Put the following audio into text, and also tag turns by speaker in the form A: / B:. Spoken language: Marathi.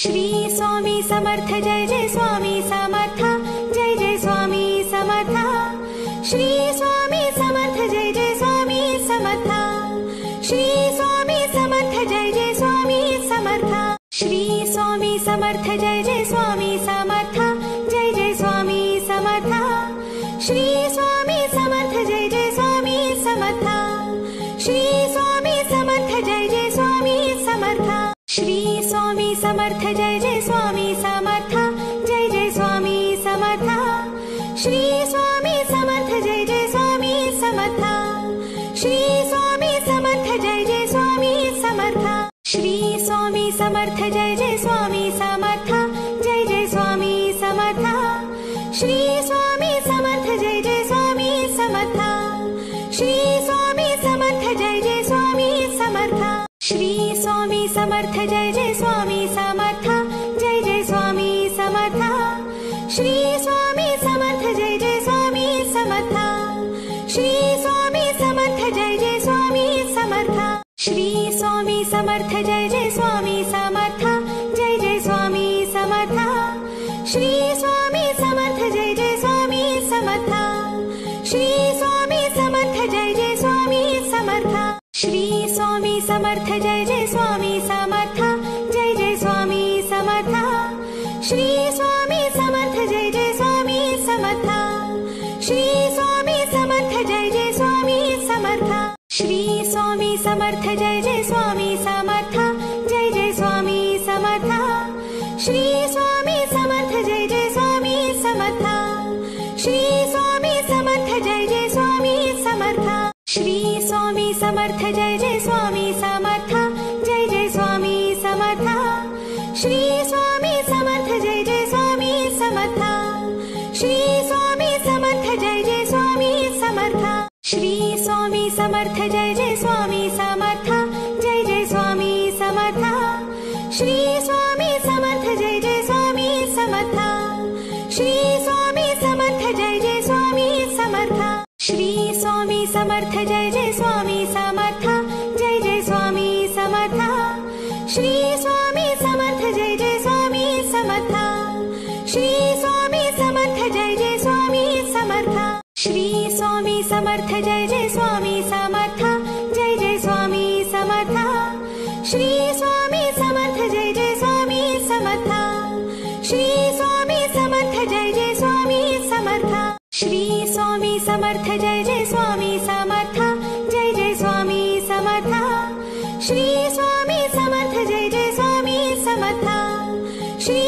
A: श्री स्वामी समर्थ जय जय स्वामी समर्थ जय जय स्वामी समर्थ श्री स्वामी समर्थ जय जय स्वामी समर्थ श्री स्वामी समर्थ जय जय स्वामी समर्थ श्री स्वामी समर्थ जय जय स्वामी समर्थ जय जय स्वामी समर्थ श्री स्वामी समर्थ जय जय स्वामी समर्थ श्री स्वामी समर्थ जय जय स्वामी समर्थ श्री स्वामी समर्थ जय जय स्वामी समर्थ जय जय स्वामी समर्थ श्री स्वामी समर्थ जय जय स्वामी समर्थ श्री स्वामी समर्थ जय जय स्वामी समर्थ श्री स्वामी समर्थ जय जय स्वामी समर्थ जय जय स्वामी समर्थ श्री स्वामी समर्थ जय जय स्वामी समर्थ श्री स्वामी समर्थ जय जय स्वामी समर्थ श्री स्वामी समर्थ जय जय स्वामी समर्थ जय जय स्वामी समर्थ श्री स्वामी समर्थ जय जय स्वामी समर्थ श्री स्वामी समर्थ जय जय स्वामी समर्थ श्री स्वामी समर्थ जय जय स्वामी समर्थ जय जय स्वामी समर्थ श्री स्वामी समर्थ जय जय स्वामी समर्थ श्री स्वामी समर्थ जय जय स्वामी समर्थ श्री स्वामी समर्थ जय जय स्वामी समर्थ जय जय स्वामी समर्थ श्री स्वामी समर्थ जय जय स्वामी समर्थ श्री स्वामी समर्थ जय जय स्वामी समर्थ श्री स्वामी समर्थ जय जय स्वामी समर्थ जय जय स्वामी समर्थ श्री स्वामी समर्थ जय जय स्वामी समर्थ श्री स्वामी समर्थ जय जय स्वामी समर्थ श्री स्वामी समर्थ जय जय स्वामी समर्थ जय जय स्वामी समर्थ श्री स्वामी समर्थ जय जय स्वामी समर्थ श्री स्वामी समर्थ जय जय स्वामी समर्थ श्री स्वामी समर्थ जय जय स्वामी समर्थ जय जय स्वामी समर्थ श्री स्वामी समर्थ जय जय स्वामी समर्थ श्री स्वामी समर्थ जय जय स्वामी समर्थ श्री स्वामी समर्थ जय जय स्वामी समर्थ जय जय स्वामी समर्थ श्री स्वामी समर्थ जय जय स्वामी समर्थ श्री स्वामी समर्थ जय जय स्वामी समर्थ श्री स्वामी समर्थ जय जय स्वामी समर्थ जय जय स्वामी समर्थ श्री स्वामी समर्थ जय जय स्वामी समर्थ श्री स्वामी समर्थ जय जय स्वामी समर्थ श्री स्वामी समर्थ जय जय स्वामी समर्थ जय जय स्वामी समर्थ श्री स्वामी समर्थ जय जय स्वामी समर्थ श्री